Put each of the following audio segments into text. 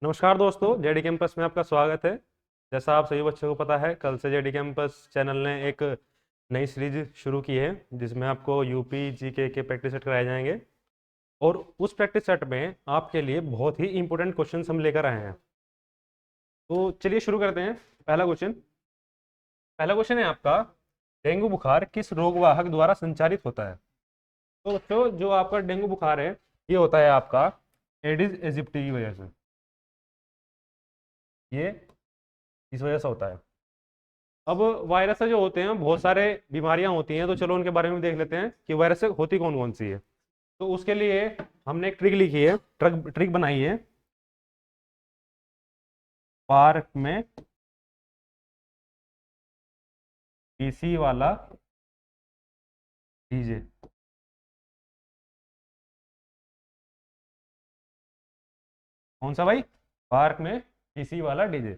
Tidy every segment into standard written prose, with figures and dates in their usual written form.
नमस्कार दोस्तों, JD campus में आपका स्वागत है। जैसा आप सभी बच्चों को पता है, कल से जेडी कैंपस चैनल ने एक नई सीरीज शुरू की है जिसमें आपको यूपी जीके के प्रैक्टिस सेट कराए जाएंगे। और उस प्रैक्टिस सेट में आपके लिए बहुत ही इंपॉर्टेंट क्वेश्चन हम लेकर आए हैं। तो चलिए शुरू करते हैं। पहला क्वेश्चन है आपका, डेंगू बुखार किस रोगवाहक द्वारा संचारित होता है? तो बच्चों, जो आपका डेंगू बुखार है ये होता है आपका एडिस एजिप्टी की वजह से। ये इस वजह से होता है। अब वायरस से जो होते हैं बहुत सारे बीमारियां होती हैं, तो चलो उनके बारे में देख लेते हैं कि वायरस से होती कौन कौन सी है। तो उसके लिए हमने एक ट्रिक लिखी है, ट्रिक बनाई है। पार्क में पीसी वाला डीजे। कौन सा भाई? पार्क में पीसी वाला डीजे।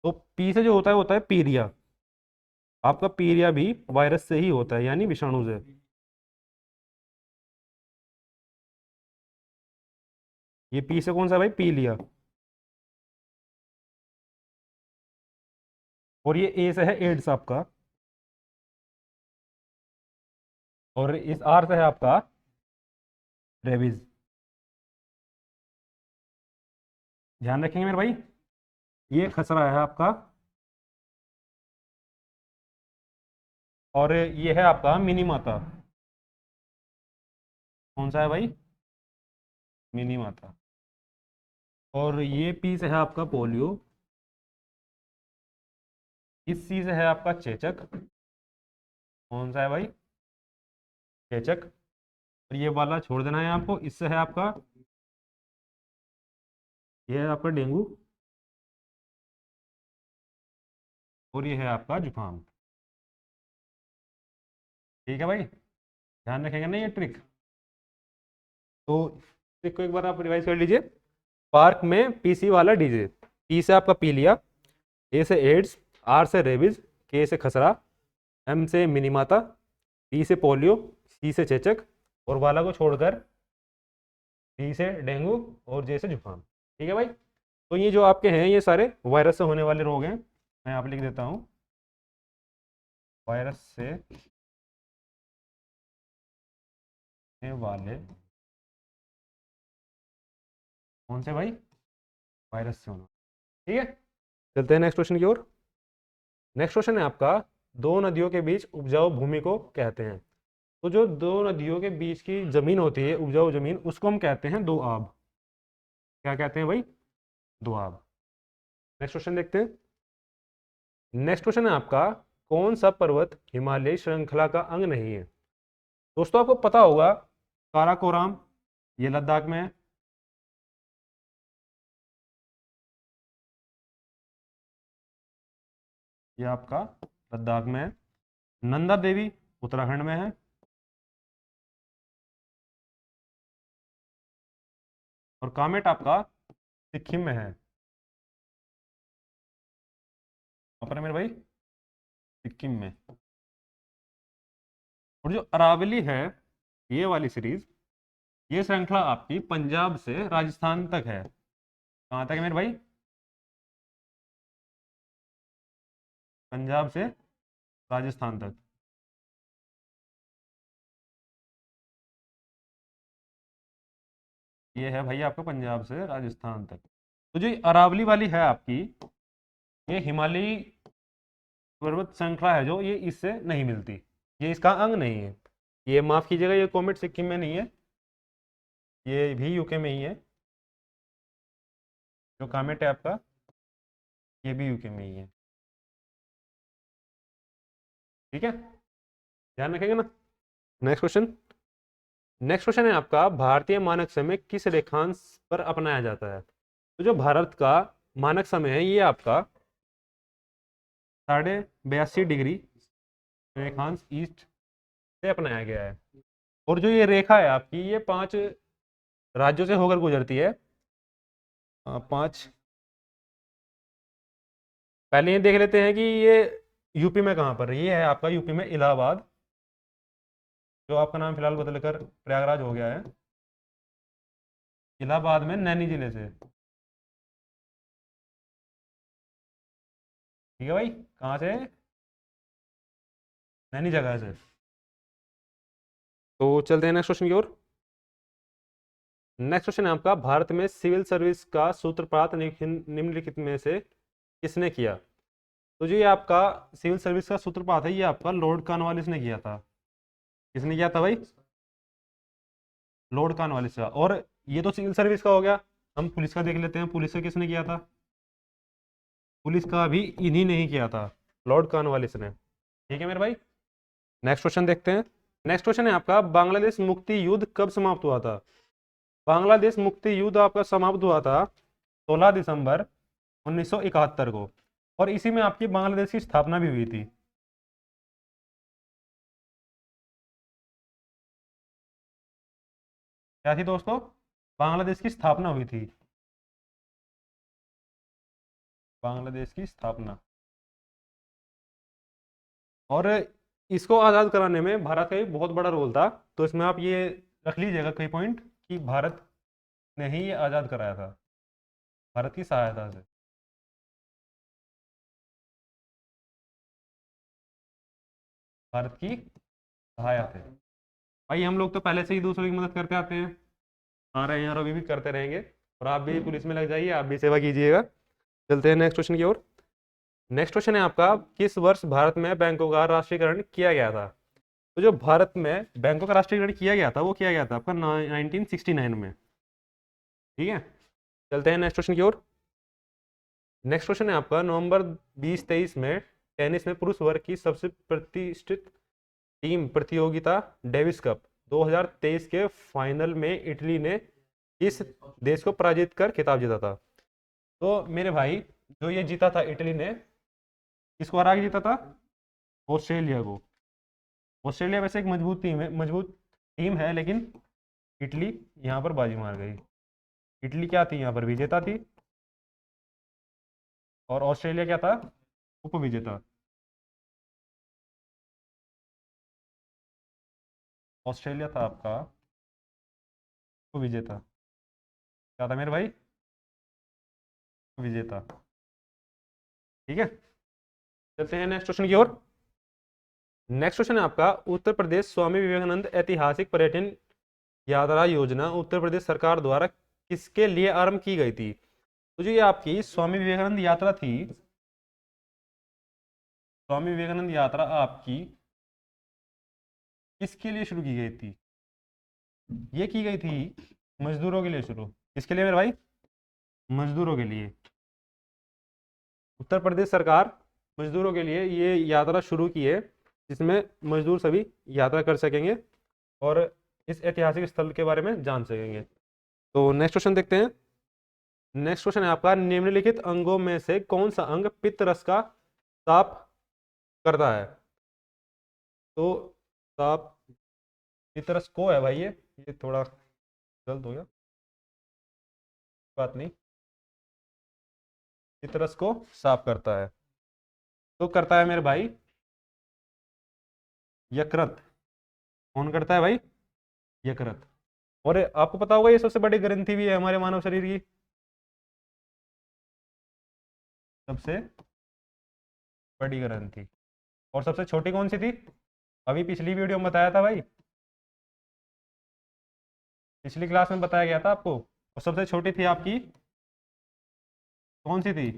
तो पी से जो होता है पीरिया। आपका पीरिया भी वायरस से ही होता है, यानी विषाणु से। ये पी से कौन सा भाई? पी लिया। और ये ए से है एड्स आपका। और इस आर से है आपका रेबीज। ध्यान रखेंगे मेरे भाई। ये खसरा है आपका। और ये है आपका मिनी माता। कौन सा है भाई? मिनी माता। और ये पी से है आपका पोलियो। इस सी से है आपका चेचक। कौन सा है भाई? चेचक। और ये वाला छोड़ देना है आपको। इससे है आपका, ये है आपका डेंगू। और ये है आपका जुकाम। ठीक है भाई, ध्यान रखेंगे ना ये ट्रिक। तो ट्रिक को एक बार आप रिवाइज कर लीजिए। पार्क में पीसी वाला डीजे। पी से आपका पी लिया, ए से एड्स, आर से रेबीज, के से खसरा, एम से मिनी माता, डी से पोलियो, सी से चेचक, और वाला को छोड़कर डी से डेंगू, और जे से जुकाम। ठीक है भाई। तो ये जो आपके हैं ये सारे वायरस से होने वाले रोग हैं। मैं यहाँ पे लिख देता हूँ, वायरस से होने वाले। कौन से भाई? वायरस से होना। ठीक है, चलते हैं नेक्स्ट क्वेश्चन की ओर। नेक्स्ट क्वेश्चन है आपका, दो नदियों के बीच उपजाऊ भूमि को कहते हैं। तो जो दो नदियों के बीच की जमीन होती है, उपजाऊ जमीन, उसको हम कहते हैं दो आब। क्या कहते हैं भाई? दो आब। नेक्स्ट क्वेश्चन देखते हैं। नेक्स्ट क्वेश्चन है आपका, कौन सा पर्वत हिमालय श्रृंखला का अंग नहीं है? दोस्तों आपको पता होगा, काराकोराम, ये लद्दाख में है। ये आपका लद्दाख में है। नंदा देवी उत्तराखंड में है। और कामेट आपका सिक्किम में है। वहां पर है मेरे भाई, सिक्किम में। और जो अरावली है, ये वाली सीरीज, ये श्रृंखला आपकी पंजाब से राजस्थान तक है। कहाँ तक है मेरे भाई? पंजाब से राजस्थान तक। ये है भाई आपका पंजाब से राजस्थान तक। तो जो अरावली वाली है आपकी, ये हिमालयी पर्वत श्रृंखला है, जो ये इससे नहीं मिलती। ये इसका अंग नहीं है। ये माफ कीजिएगा, ये कॉमेट सिक्किम में नहीं है, ये भी यूके में ही है। जो कामेट है आपका, ये भी यूके में ही है। ठीक है, ध्यान रखेंगे ना। Next question. नेक्स्ट क्वेश्चन है आपका, भारतीय मानक समय किस रेखांश पर अपनाया जाता है? तो जो भारत का मानक समय है, ये आपका 82.5 डिग्री रेखांश ईस्ट से अपनाया गया है। और जो ये रेखा है आपकी, ये 5 राज्यों से होकर गुजरती है। 5। पहले ये देख लेते हैं कि ये यूपी में कहाँ पर है। ये है आपका यूपी में इलाहाबाद, जो आपका नाम फिलहाल बदलकर प्रयागराज हो गया है। इलाहाबाद में नैनी जिले से। ठीक है भाई, कहाँ से? नैनी जगह से। तो चलते हैं नेक्स्ट क्वेश्चन की ओर। नेक्स्ट क्वेश्चन है आपका, भारत में सिविल सर्विस का सूत्रपात निम्नलिखित में से किसने किया? तो जो ये आपका सिविल सर्विस का सूत्रपात है, ये आपका लॉर्ड कॉर्नवालिस ने किया था। किसने किया था भाई? लॉर्ड कॉर्नवालिस का। और ये तो सिविल सर्विस का हो गया। हम पुलिस का देख लेते हैं, पुलिस का किसने किया था? पुलिस का भी इन्हीं ने ही किया था, लॉर्ड कॉर्नवालिस ने। ठीक है मेरे भाई, नेक्स्ट क्वेश्चन देखते हैं। नेक्स्ट क्वेश्चन है आपका, बांग्लादेश मुक्ति युद्ध कब समाप्त हुआ था? बांग्लादेश मुक्ति युद्ध आपका समाप्त हुआ था 16 दिसंबर 1971 को, और इसी में आपकी बांग्लादेश की स्थापना भी हुई थी। क्या थी दोस्तों? बांग्लादेश की स्थापना हुई थी, बांग्लादेश की स्थापना। और इसको आज़ाद कराने में भारत का भी बहुत बड़ा रोल था। तो इसमें आप ये रख लीजिएगा कई पॉइंट, कि भारत ने ही ये आज़ाद कराया था, भारत की सहायता से। भारत की सहायता से। भाई हम लोग तो पहले से ही दूसरों की मदद करते आते हैं, आ रहे हैं और अभी भी करते रहेंगे। और आप भी पुलिस में लग जाइए, आप भी सेवा कीजिएगा। चलते हैं नेक्स्ट क्वेश्चन की ओर। नेक्स्ट क्वेश्चन है आपका, किस वर्ष भारत में बैंकों का राष्ट्रीयकरण किया गया था? तो जो भारत में बैंकों का राष्ट्रीयकरण किया गया था, वो किया गया था आपका 1969 में। ठीक है, चलते हैं नेक्स्ट क्वेश्चन की ओर। नेक्स्ट क्वेश्चन है आपका, नवंबर 2023 में टेनिस में पुरुष वर्ग की सबसे प्रतिष्ठित टीम प्रतियोगिता डेविस कप 2023 के फाइनल में इटली ने किस देश को पराजित कर खिताब जीता था? तो मेरे भाई, जो ये जीता था इटली ने, किसको हरा के जीता था? ऑस्ट्रेलिया को। ऑस्ट्रेलिया वैसे एक मजबूत टीम है, मजबूत टीम है, लेकिन इटली यहाँ पर बाजी मार गई। इटली क्या थी? यहाँ पर विजेता थी, और ऑस्ट्रेलिया क्या था? उपविजेता। ऑस्ट्रेलिया था आपका उपविजेता। क्या था मेरे भाई? विजेता। ठीक है, चलते हैं नेक्स्ट क्वेश्चन की ओर। नेक्स्ट क्वेश्चन है आपका, उत्तर प्रदेश स्वामी विवेकानंद ऐतिहासिक पर्यटन यात्रा योजना उत्तर प्रदेश सरकार द्वारा किसके लिए आरंभ की गई थी? तो जो ये आपकी स्वामी विवेकानंद यात्रा थी, स्वामी विवेकानंद यात्रा आपकी किसके लिए शुरू की गई थी? ये की गई थी मजदूरों के लिए शुरू। किसके लिए मेरे भाई? मजदूरों के लिए। उत्तर प्रदेश सरकार मजदूरों के लिए ये यात्रा शुरू की है, जिसमें मजदूर सभी यात्रा कर सकेंगे और इस ऐतिहासिक स्थल के बारे में जान सकेंगे। तो नेक्स्ट क्वेश्चन देखते हैं। नेक्स्ट क्वेश्चन है आपका, निम्नलिखित अंगों में से कौन सा अंग पित्त रस का साफ करता है? तो साफ पित्त रस को है भाई, ये थोड़ा गलत हो गया, बात नहीं। पित्त रस को साफ करता है, तो करता है मेरे भाई यकृत। कौन करता है भाई? यकृत। और आपको पता होगा, ये सबसे बड़ी ग्रंथि भी है हमारे मानव शरीर की, सबसे बड़ी ग्रंथि। और सबसे छोटी कौन सी थी? अभी पिछली वीडियो में बताया था भाई, पिछली क्लास में बताया गया था आपको। और सबसे छोटी थी आपकी, कौन सी थी?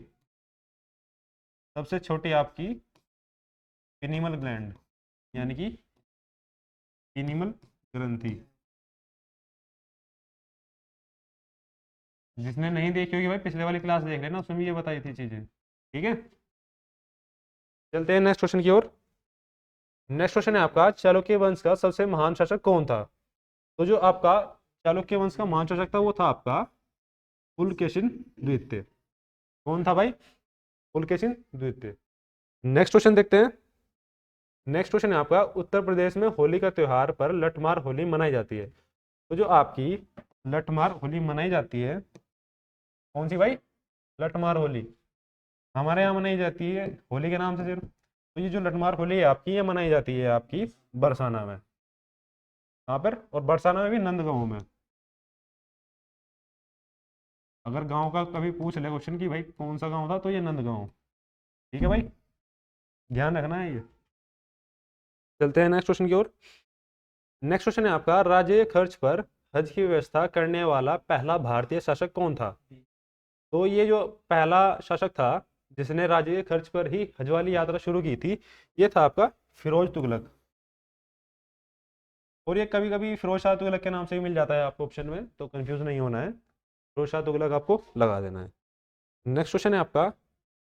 सबसे छोटी आपकी पिनीमल ग्लैंड, यानी कि पिनीमल ग्रंथि। जिसने नहीं देखी होगी भाई, पिछले वाली क्लास देख लेना, उसमें भी ये बताई थी चीजें। ठीक है, चलते हैं नेक्स्ट क्वेश्चन की ओर। नेक्स्ट क्वेश्चन है आपका, चालुक्य वंश का सबसे महान शासक कौन था? तो जो आपका चालुक्य वंश का महान शासक था, वो था आपका पुलकेशिन द्वितीय। कौन था भाई? पुलकेशिन द्वितीय। नेक्स्ट क्वेश्चन देखते हैं। नेक्स्ट क्वेश्चन है आपका, उत्तर प्रदेश में होली का त्योहार पर लठमार होली मनाई जाती है। तो जो आपकी लठमार होली मनाई जाती है, कौन सी भाई? लठमार होली हमारे यहाँ मनाई जाती है होली के नाम से सिर्फ। तो ये जो लठमार होली है आपकी, ये मनाई जाती है आपकी बरसाना में। यहाँ पर, और बरसाना में भी नंदगांव में। अगर गांव का कभी पूछ ले क्वेश्चन कि भाई कौन सा गांव था, तो ये नंदगांव। ठीक है भाई, ध्यान रखना है ये। चलते हैं नेक्स्ट क्वेश्चन की ओर। नेक्स्ट क्वेश्चन है आपका, राज्य खर्च पर हज की व्यवस्था करने वाला पहला भारतीय शासक कौन था? तो ये जो पहला शासक था जिसने राज्य खर्च पर ही हज वाली यात्रा शुरू की थी, ये था आपका फिरोज तुगलक। और ये कभी कभी फिरोज शाह तुगलक के नाम से ही मिल जाता है आपको ऑप्शन में, तो कंफ्यूज नहीं होना है, फिरोज शाह तुगलक आपको लगा देना है। नेक्स्ट क्वेश्चन है आपका,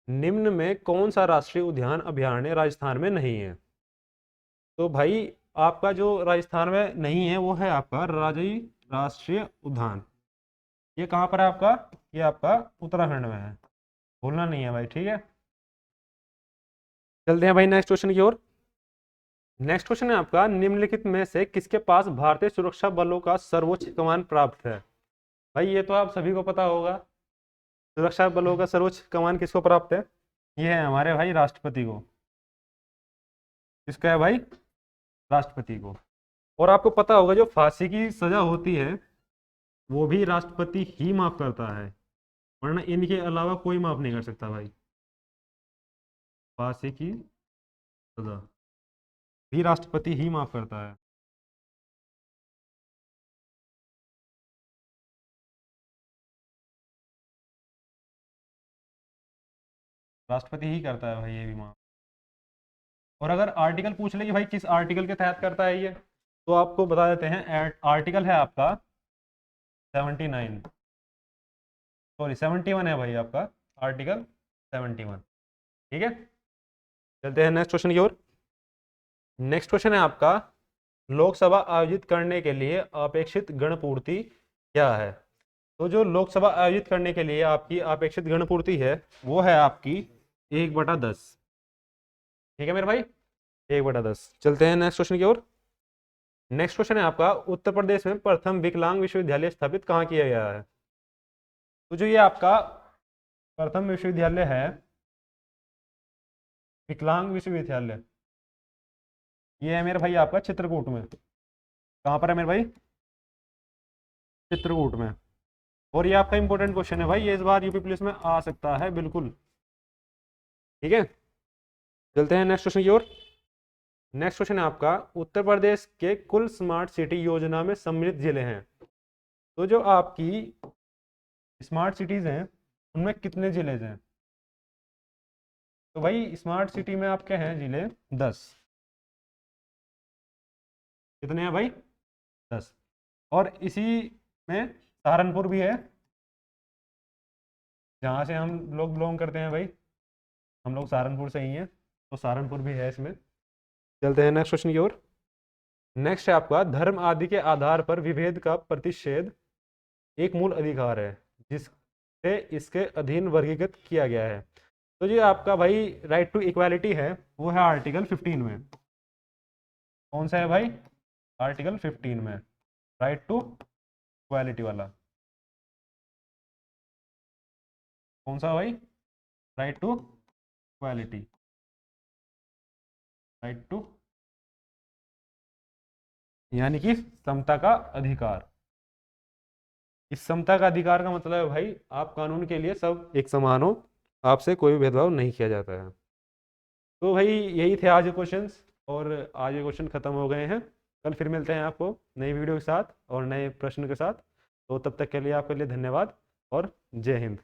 निम्न में कौन सा राष्ट्रीय उद्यान अभयारण्य राजस्थान में नहीं है? तो भाई आपका जो राजस्थान में नहीं है वो है आपका राजई राष्ट्रीय उद्यान। ये कहाँ पर है आपका? ये आपका उत्तराखंड में है, भूलना नहीं है भाई, ठीक है। चलते हैं भाई नेक्स्ट क्वेश्चन की ओर। नेक्स्ट क्वेश्चन है आपका, निम्नलिखित में से किसके पास भारतीय सुरक्षा बलों का सर्वोच्च कमान प्राप्त है? भाई ये तो आप सभी को पता होगा, सुरक्षा बलों का सर्वोच्च कमान किसको प्राप्त है? ये है हमारे भाई राष्ट्रपति को। किसका है भाई? राष्ट्रपति को। और आपको पता होगा जो फांसी की सजा होती है वो भी राष्ट्रपति ही माफ करता है, वरना इनके अलावा कोई माफ नहीं कर सकता भाई। फांसी की सजा भी राष्ट्रपति ही माफ करता है। राष्ट्रपति ही करता है भाई ये भी माफ। और अगर आर्टिकल पूछ ले कि भाई किस आर्टिकल के तहत करता है ये, तो आपको बता देते हैं। आर्टिकल है आपका 79, सॉरी 71 है भाई आपका, आर्टिकल 71। ठीक है, चलते हैं नेक्स्ट क्वेश्चन की ओर। नेक्स्ट क्वेश्चन है आपका, लोकसभा आयोजित करने के लिए अपेक्षित गणपूर्ति क्या है? तो जो लोकसभा आयोजित करने के लिए आपकी अपेक्षित गणपूर्ति है वो है आपकी 1/10। ठीक है मेरे भाई, 1/10। चलते हैं नेक्स्ट क्वेश्चन की ओर। नेक्स्ट क्वेश्चन है आपका, उत्तर प्रदेश में प्रथम विकलांग विश्वविद्यालय स्थापित कहाँ किया गया है? तो जो ये आपका प्रथम विश्वविद्यालय है, विकलांग विश्वविद्यालय, ये है मेरे भाई आपका चित्रकूट में। कहाँ पर है मेरे भाई? चित्रकूट में। और ये आपका इंपॉर्टेंट क्वेश्चन है भाई, ये इस बार यूपी पुलिस में आ सकता है बिल्कुल। ठीक है, चलते हैं नेक्स्ट क्वेश्चन की ओर। नेक्स्ट क्वेश्चन है आपका, उत्तर प्रदेश के कुल स्मार्ट सिटी योजना में सम्मिलित जिले हैं। तो जो आपकी स्मार्ट सिटीज हैं उनमें कितने जिले हैं? तो भाई स्मार्ट सिटी में आपके हैं जिले 10। कितने हैं भाई? 10। और इसी में सहारनपुर भी है, जहाँ से हम लोग बिलोंग करते हैं भाई, हम लोग सहारनपुर से ही हैं, तो सहारनपुर भी है इसमें। चलते हैं नेक्स्ट क्वेश्चन की ओर। नेक्स्ट है आपका, धर्म आदि के आधार पर विभेद का प्रतिषेध एक मूल अधिकार है जिससे इसके अधीन वर्गीकृत किया गया है। तो ये आपका भाई राइट टू इक्वालिटी है, वो है आर्टिकल 15 में। कौन सा है भाई? आर्टिकल 15 में राइट टू इक्वालिटी वाला। कौन सा भाई? Right to equality, right to यानी कि समता का अधिकार। इस समता का अधिकार का मतलब है भाई आप कानून के लिए सब एक समान हो, आपसे कोई भी भेदभाव नहीं किया जाता है। तो भाई यही थे आज के क्वेश्चंस, और आज ये क्वेश्चन खत्म हो गए हैं। कल फिर मिलते हैं आपको नई वीडियो के साथ और नए प्रश्न के साथ। तो तब तक के लिए आपके लिए धन्यवाद और जय हिंद।